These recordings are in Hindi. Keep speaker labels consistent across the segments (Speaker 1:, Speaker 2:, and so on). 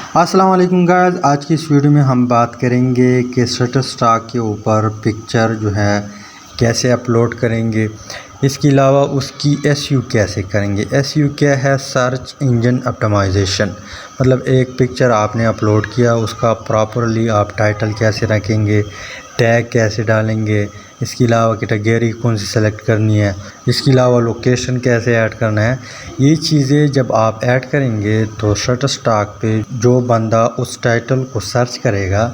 Speaker 1: अस्सलाम वालेकुम गाइस, आज की इस वीडियो में हम बात करेंगे कि शटरस्टॉक के ऊपर पिक्चर जो है कैसे अपलोड करेंगे। इसके अलावा उसकी एसयू कैसे करेंगे। एसयू क्या है? Search engine optimisation. मतलब एक पिक्चर आपने अपलोड किया, उसका प्रॉपरली आप टाइटल कैसे रखेंगे, टैग कैसे डालेंगे, इसके अलावा कैटेगरी कौन सी सेलेक्ट करनी है, इसके अलावा लोकेशन कैसे ऐड करना है। ये चीज़ें जब आप ऐड करेंगे तो शटरस्टॉक पे जो बंदा उस टाइटल को सर्च करेगा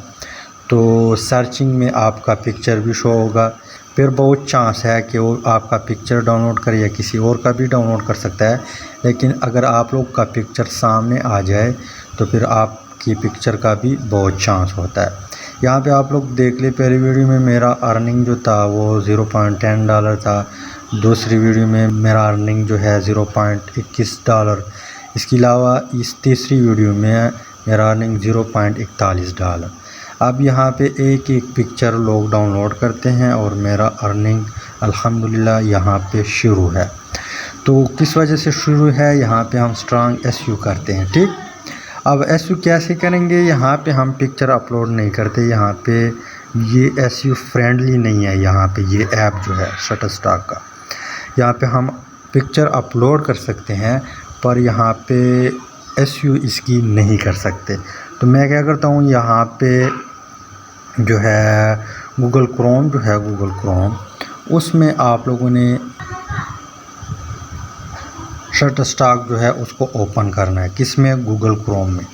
Speaker 1: तो सर्चिंग में आपका पिक्चर भी शो होगा। फिर बहुत चांस है कि वो आपका पिक्चर डाउनलोड करे या किसी और का भी डाउनलोड कर सकता है। लेकिन अगर आप लोग का पिक्चर सामने आ जाए तो फिर आपकी पिक्चर का भी बहुत चांस होता है। यहाँ पे आप लोग देख ले, पहली वीडियो में मेरा अर्निंग जो था वो $0.10 था। दूसरी वीडियो में मेरा अर्निंग जो है $0.21। इसके अलावा इस तीसरी वीडियो में मेरा अर्निंग $0.41। अब यहाँ पे एक एक पिक्चर लोग डाउनलोड करते हैं और मेरा अर्निंग अल्हम्दुलिल्लाह यहाँ पे शुरू है। तो किस वजह से शुरू है? यहाँ पे हम स्ट्रांग एसयू करते हैं। ठीक, अब एसयू कैसे करेंगे? यहाँ पे हम पिक्चर अपलोड नहीं करते। यहाँ पे ये एसयू फ्रेंडली नहीं है। यहाँ पे ये ऐप जो है शटरस्टॉक का, यहाँ पे हम पिक्चर अपलोड कर सकते हैं पर यहाँ पे एसयू इसकी नहीं कर सकते। तो मैं क्या करता हूँ, यहाँ पे जो है गूगल क्रोम जो है, गूगल क्रोम, उसमें आप लोगों ने शटरस्टॉक जो है उसको ओपन करना है। किस में? गूगल क्रोम में।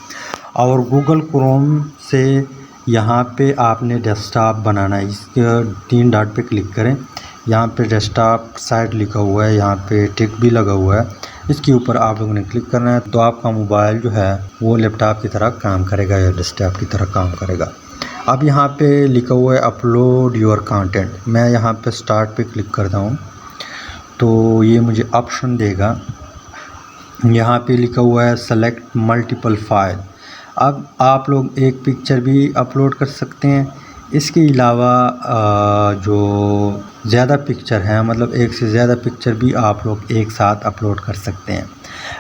Speaker 1: और गूगल क्रोम से यहाँ पे आपने डेस्कटॉप बनाना है। इसके 3 डॉट पे क्लिक करें। यहाँ पे डेस्कटॉप साइट लिखा हुआ है, यहाँ पे टिक भी लगा हुआ है। इसके ऊपर आप लोगों ने क्लिक करना है तो आपका मोबाइल जो है वो लैपटॉप की तरह काम करेगा या डेस्कटॉप की तरह काम करेगा। अब यहाँ पे लिखा हुआ है अपलोड योर कंटेंट। मैं यहाँ पे स्टार्ट पे क्लिक करता हूँ तो ये मुझे ऑप्शन देगा। यहाँ पे लिखा हुआ है सेलेक्ट मल्टीपल फाइल। अब आप लोग एक पिक्चर भी अपलोड कर सकते हैं। इसके अलावा जो ज़्यादा पिक्चर हैं, मतलब एक से ज़्यादा पिक्चर भी आप लोग एक साथ अपलोड कर सकते हैं।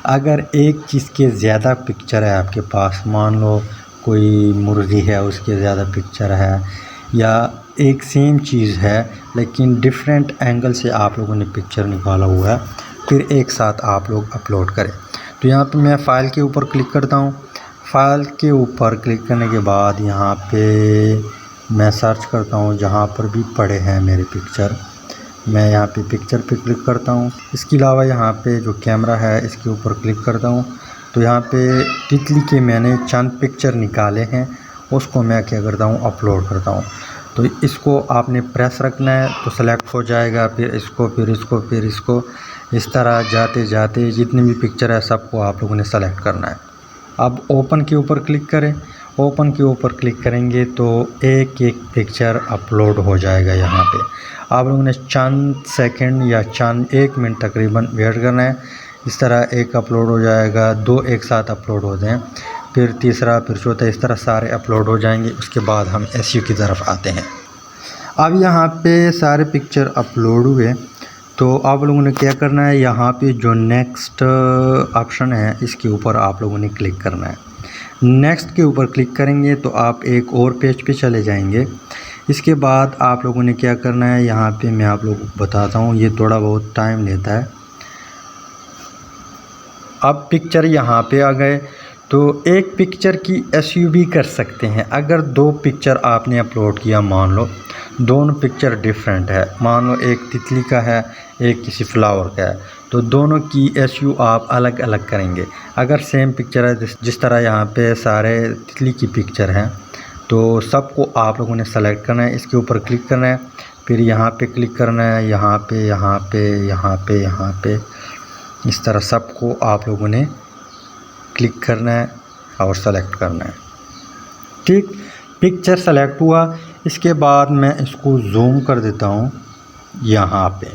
Speaker 1: अगर एक चीज़ के ज़्यादा पिक्चर है आपके पास, मान लो कोई मुर्गी है उसके ज़्यादा पिक्चर है, या एक सेम चीज़ है लेकिन डिफरेंट एंगल से आप लोगों ने पिक्चर निकाला हुआ है, फिर एक साथ आप लोग अपलोड करें। तो यहाँ पे मैं फ़ाइल के ऊपर क्लिक करता हूँ। फ़ाइल के ऊपर क्लिक करने के बाद यहाँ पे मैं सर्च करता हूँ जहाँ पर भी पड़े हैं मेरे पिक्चर। मैं यहाँ पे पिक्चर पे क्लिक करता हूँ। इसके अलावा यहाँ पे जो कैमरा है इसके ऊपर क्लिक करता हूँ तो यहाँ पे तितली के मैंने चंद पिक्चर निकाले हैं, उसको मैं क्या करता हूँ, अपलोड करता हूँ। तो इसको आपने प्रेस रखना है तो सेलेक्ट हो जाएगा, फिर इसको, फिर इसको, फिर इसको, इस तरह जाते जाते जितनी भी पिक्चर है सबको आप लोगों ने सेलेक्ट करना है। अब ओपन के ऊपर क्लिक करें। ओपन के ऊपर क्लिक करेंगे तो एक एक पिक्चर अपलोड हो जाएगा। यहाँ पे आप लोगों ने चंद सेकंड या चंद 1 मिनट तकरीबन वेट करना है। इस तरह एक अपलोड हो जाएगा, 2 एक साथ अपलोड होते हैं, फिर तीसरा, फिर चौथा, इस तरह सारे अपलोड हो जाएंगे। उसके बाद हम एसयू की तरफ आते हैं। अब यहाँ पे सारे पिक्चर अपलोड हुए तो आप लोगों ने क्या करना है, यहाँ पे जो नेक्स्ट ऑप्शन है इसके ऊपर आप लोगों ने क्लिक करना है। नेक्स्ट के ऊपर क्लिक करेंगे तो आप एक और पेज पे चले जाएंगे। इसके बाद आप लोगों ने क्या करना है, यहाँ पे मैं आप लोगों को बताता हूँ, ये थोड़ा बहुत टाइम लेता है। अब पिक्चर यहाँ पे आ गए तो एक पिक्चर की एसयू भी कर सकते हैं। अगर 2 पिक्चर आपने अपलोड किया, मान लो दोनों पिक्चर डिफरेंट है, मान लो एक तितली का है एक किसी फ्लावर का है, तो दोनों की एसयू आप अलग अलग करेंगे। अगर सेम पिक्चर है, जिस तरह यहाँ पे सारे तितली की पिक्चर हैं, तो सबको आप लोगों ने सेलेक्ट करना है। इसके ऊपर क्लिक करना है, फिर यहाँ पे क्लिक करना है, यहाँ पे, यहाँ पे, यहाँ पे, यहाँ पे, इस तरह सबको आप लोगों ने क्लिक करना है और सेलेक्ट करना है। ठीक, पिक्चर सेलेक्ट हुआ। इसके बाद मैं इसको जूम कर देता हूँ। यहाँ पे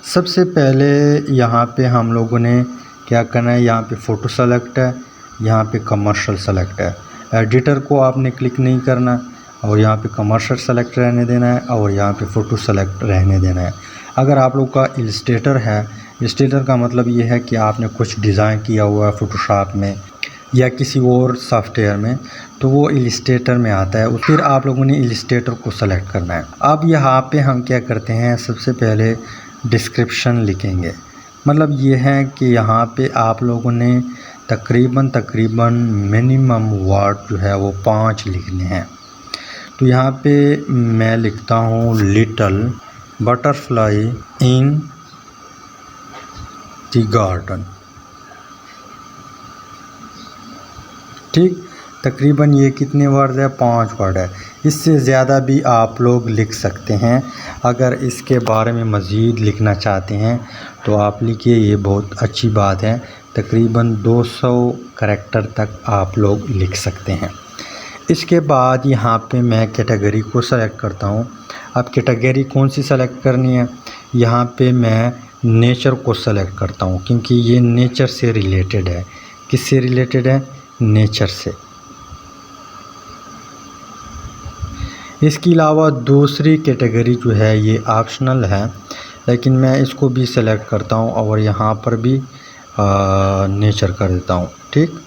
Speaker 1: सबसे पहले यहाँ पे हम लोगों ने क्या करना है, यहाँ पे फ़ोटो सेलेक्ट है, यहाँ पे कमर्शियल सेलेक्ट है। एडिटर को आपने क्लिक नहीं करना और यहाँ पे कमर्शियल सेलेक्ट रहने देना है और यहाँ पे फ़ोटो सेलेक्ट रहने देना है। अगर आप लोग का इलस्ट्रेटर है, इलस्ट्रेटर का मतलब ये है कि आपने कुछ डिज़ाइन किया हुआ है फ़ोटोशॉप में, या किसी और सॉफ्टवेयर में, तो वो इलस्ट्रेटर में आता है। फिर आप लोगों ने इलस्ट्रेटर को सेलेक्ट करना है। अब यहाँ पे हम क्या करते हैं, सबसे पहले डिस्क्रिप्शन लिखेंगे। मतलब ये है कि यहाँ पे आप लोगों ने तकरीबन मिनिमम वर्ड जो है वो 5 लिखने हैं। तो यहाँ पे मैं लिखता हूँ little butterfly in the garden. ठीक, तकरीबन ये कितने वर्ड है, 5 वर्ड है। इससे ज़्यादा भी आप लोग लिख सकते हैं। अगर इसके बारे में मज़ीद लिखना चाहते हैं तो आप लिखिए, ये बहुत अच्छी बात है। तकरीबन 200 करैक्टर तक आप लोग लिख सकते हैं। इसके बाद यहाँ पे मैं कैटेगरी को सेलेक्ट करता हूँ। अब कैटेगरी कौन सी सेलेक्ट करनी है, यहाँ पे मैं नेचर को सेलेक्ट करता हूँ, क्योंकि ये नेचर से रिलेटेड है। किससे रिलेटेड है, नेचर से। इसके अलावा दूसरी कैटेगरी जो है ये ऑप्शनल है, लेकिन मैं इसको भी सेलेक्ट करता हूँ और यहाँ पर भी नेचर कर देता हूँ। ठीक,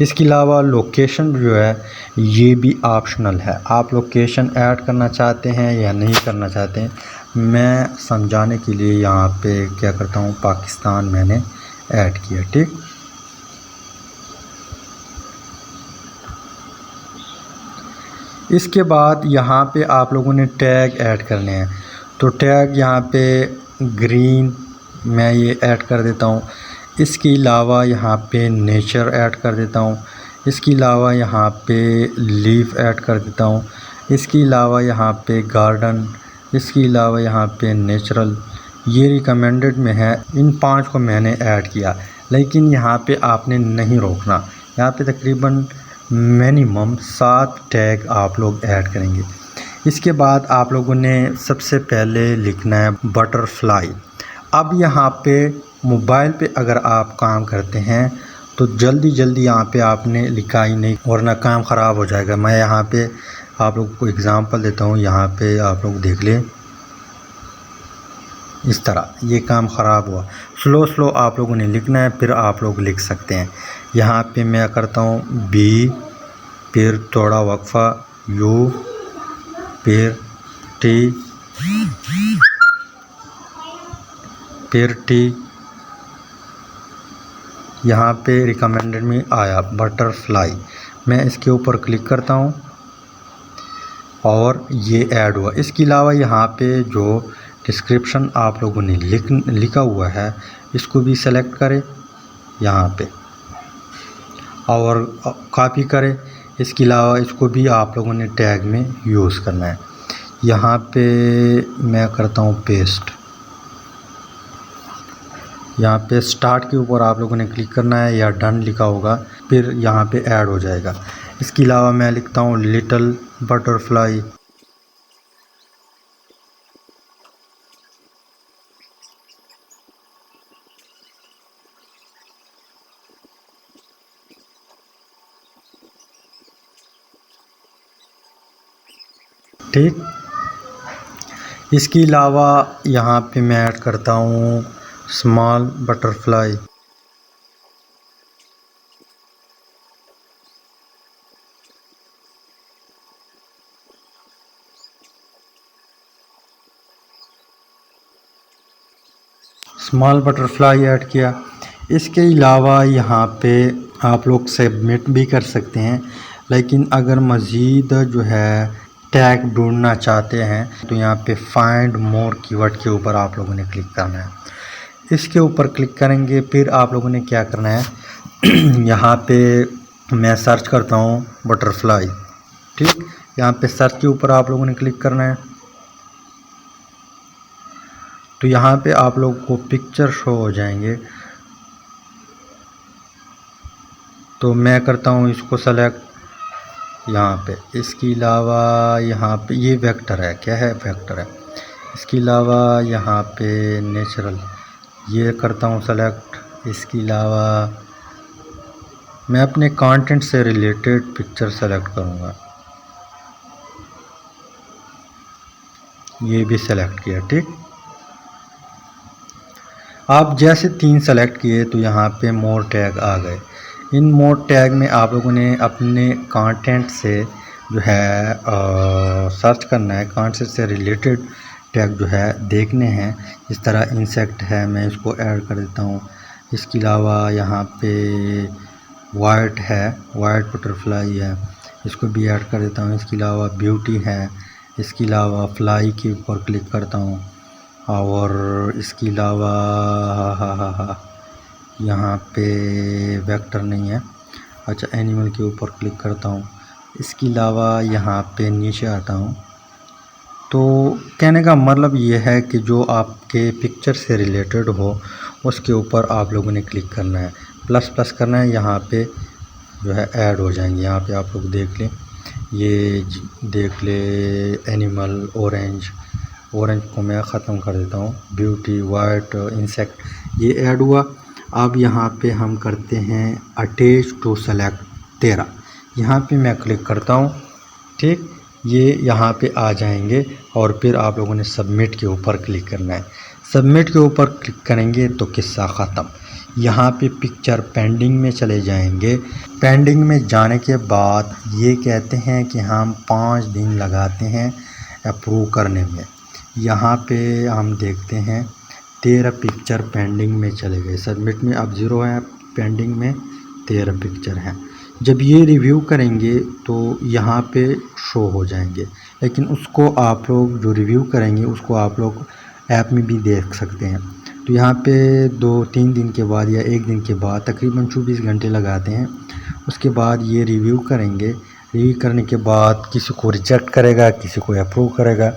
Speaker 1: इसके अलावा लोकेशन जो है ये भी ऑप्शनल है। आप लोकेशन ऐड करना चाहते हैं या नहीं करना चाहते हैं, मैं समझाने के लिए यहाँ पे क्या करता हूँ, पाकिस्तान मैंने ऐड किया। ठीक, इसके बाद यहाँ पे आप लोगों ने टैग ऐड करने हैं। तो टैग यहाँ पे ग्रीन मैं ये ऐड कर देता हूँ। इसके अलावा यहाँ पे नेचर ऐड कर देता हूँ। इसके अलावा यहाँ पे लीफ ऐड कर देता हूँ। इसके अलावा यहाँ पे गार्डन, इसके अलावा यहाँ पे नेचुरल, ये रिकमेंडेड में है। इन 5 को मैंने ऐड किया, लेकिन यहाँ पे आपने नहीं रोकना। यहाँ पे तकरीबन मिनिमम 7 टैग आप लोग ऐड करेंगे। इसके बाद आप लोगों ने सबसे पहले लिखना है बटरफ्लाई। अब यहाँ पे मोबाइल पे अगर आप काम करते हैं तो जल्दी यहाँ पे आपने लिखा ही नहीं, वरना काम ख़राब हो जाएगा। मैं यहाँ पे आप लोगों को एग्ज़ाम्पल देता हूँ, यहाँ पे आप लोग देख लें। इस तरह ये काम ख़राब हुआ। स्लो आप लोगों ने लिखना है, फिर आप लोग लिख सकते हैं। यहाँ पे मैं करता हूँ बी, फिर थोड़ा वक्फा यू, फिर टी, फिर टी। यहाँ पे रिकमेंडेड में आया बटरफ्लाई। मैं इसके ऊपर क्लिक करता हूँ और ये ऐड हुआ। इसके अलावा यहाँ पे जो डिस्क्रिप्शन आप लोगों ने लिखा हुआ है, इसको भी सेलेक्ट करें यहाँ पे और कॉपी करें। इसके अलावा इसको भी आप लोगों ने टैग में यूज़ करना है। यहाँ पे मैं करता हूँ पेस्ट। यहाँ पे स्टार्ट के ऊपर आप लोगों ने क्लिक करना है या डन लिखा होगा, फिर यहाँ पे ऐड हो जाएगा। इसके अलावा मैं लिखता हूँ लिटिल बटरफ्लाई। ठीक, इसके अलावा यहाँ पे मैं ऐड करता हूँ small butterfly. Small butterfly add किया। इसके अलावा यहाँ पे आप लोग सबमिट भी कर सकते हैं, लेकिन अगर मज़ीद जो है टैग ढूंढना चाहते हैं तो यहाँ पे फाइंड मोर कीवर्ड के ऊपर आप लोगों ने क्लिक करना है। इसके ऊपर क्लिक करेंगे, फिर आप लोगों ने क्या करना है यहाँ पे मैं सर्च करता हूँ बटरफ्लाई। ठीक, यहाँ पे सर्च के ऊपर आप लोगों ने क्लिक करना है। तो यहाँ पे आप लोगों को पिक्चर शो हो जाएंगे। तो मैं करता हूँ इसको सेलेक्ट यहाँ पे। इसके अलावा यहाँ पे ये वेक्टर है, क्या है, वेक्टर है। इसके अलावा यहाँ पे नेचुरल ये करता हूँ सेलेक्ट। इसके अलावा मैं अपने कंटेंट से रिलेटेड पिक्चर सेलेक्ट करूँगा, ये भी सेलेक्ट किया। ठीक, आप जैसे 3 सेलेक्ट किए तो यहाँ पे मोर टैग आ गए। इन मोड टैग में आप लोगों ने अपने कंटेंट से जो है सर्च करना है, कंटेंट से रिलेटेड टैग जो है देखने हैं। इस तरह इंसेक्ट है, मैं इसको ऐड कर देता हूँ। इसके अलावा यहाँ पे वाइट है, वाइट बटरफ्लाई है, इसको भी ऐड कर देता हूँ। इसके अलावा ब्यूटी है, इसके अलावा फ्लाई के ऊपर क्लिक करता हूँ। और इसके अलावा यहाँ पे वेक्टर नहीं है, अच्छा एनिमल के ऊपर क्लिक करता हूँ। इसके अलावा यहाँ पे नीचे आता हूँ। तो कहने का मतलब ये है कि जो आपके पिक्चर से रिलेटेड हो उसके ऊपर आप लोगों ने क्लिक करना है, प्लस प्लस करना है, यहाँ पे जो है ऐड हो जाएंगे। यहाँ पे आप लोग देख लें, ये देख ले एनिमल ऑरेंज, ऑरेंज को मैं ख़त्म कर देता हूँ। ब्यूटी, वाइट, इंसेक्ट ये ऐड हुआ। अब यहाँ पे हम करते हैं अटैच टू सेलेक्ट 13, यहाँ पे मैं क्लिक करता हूँ। ठीक, ये यहाँ पे आ जाएंगे और फिर आप लोगों ने सबमिट के ऊपर क्लिक करना है। सबमिट के ऊपर क्लिक करेंगे तो किस्सा ख़त्म। यहाँ पे पिक्चर पेंडिंग में चले जाएंगे। पेंडिंग में जाने के बाद ये कहते हैं कि हम 5 दिन लगाते हैं अप्रूव करने में। यहाँ पे हम देखते हैं 13 पिक्चर पेंडिंग में चले गए, सबमिट में अब 0 है, पेंडिंग में 13 पिक्चर हैं। जब ये रिव्यू करेंगे तो यहाँ पे शो हो जाएंगे, लेकिन उसको आप लोग जो रिव्यू करेंगे उसको आप लोग ऐप में भी देख सकते हैं। तो यहाँ पे 2-3 दिन के बाद या 1 दिन के बाद तकरीबन 24 घंटे लगाते हैं। उसके बाद ये रिव्यू करेंगे, रिव्यू करने के बाद किसी को रिजेक्ट करेगा, किसी को अप्रूव करेगा,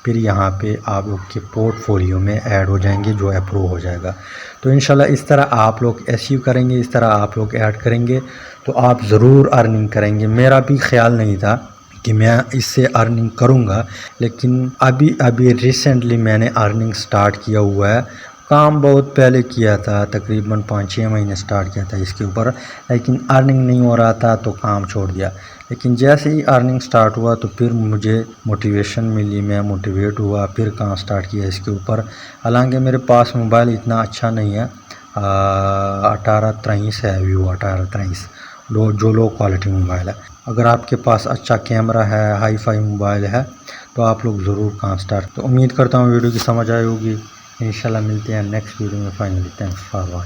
Speaker 1: फिर यहाँ पे आप लोग के पोर्टफोलियो में ऐड हो जाएंगे जो अप्रूव हो जाएगा। तो इंशाल्लाह इस तरह आप लोग एसईओ करेंगे, इस तरह आप लोग ऐड करेंगे तो आप ज़रूर अर्निंग करेंगे। मेरा भी ख्याल नहीं था कि मैं इससे अर्निंग करूँगा, लेकिन अभी रिसेंटली मैंने अर्निंग स्टार्ट किया हुआ है। काम बहुत पहले किया था, तकरीबन 5-6 महीने स्टार्ट किया था इसके ऊपर, लेकिन अर्निंग नहीं हो रहा था तो काम छोड़ दिया। लेकिन जैसे ही अर्निंग स्टार्ट हुआ तो फिर मुझे मोटिवेशन मिली, मैं मोटिवेट हुआ, फिर काम स्टार्ट किया इसके ऊपर। हालांकि मेरे पास मोबाइल इतना अच्छा नहीं है, 1823 है, व्यू 1823 जो लो क्वालिटी मोबाइल है। अगर आपके पास अच्छा कैमरा है, हाई फाई मोबाइल है तो आप लोग ज़रूर काम स्टार्ट। तो उम्मीद करता हूँ वीडियो की समझ आई होगी। इंशाल्लाह मिलते हैं नेक्स्ट वीडियो में। Finally thanks for watching.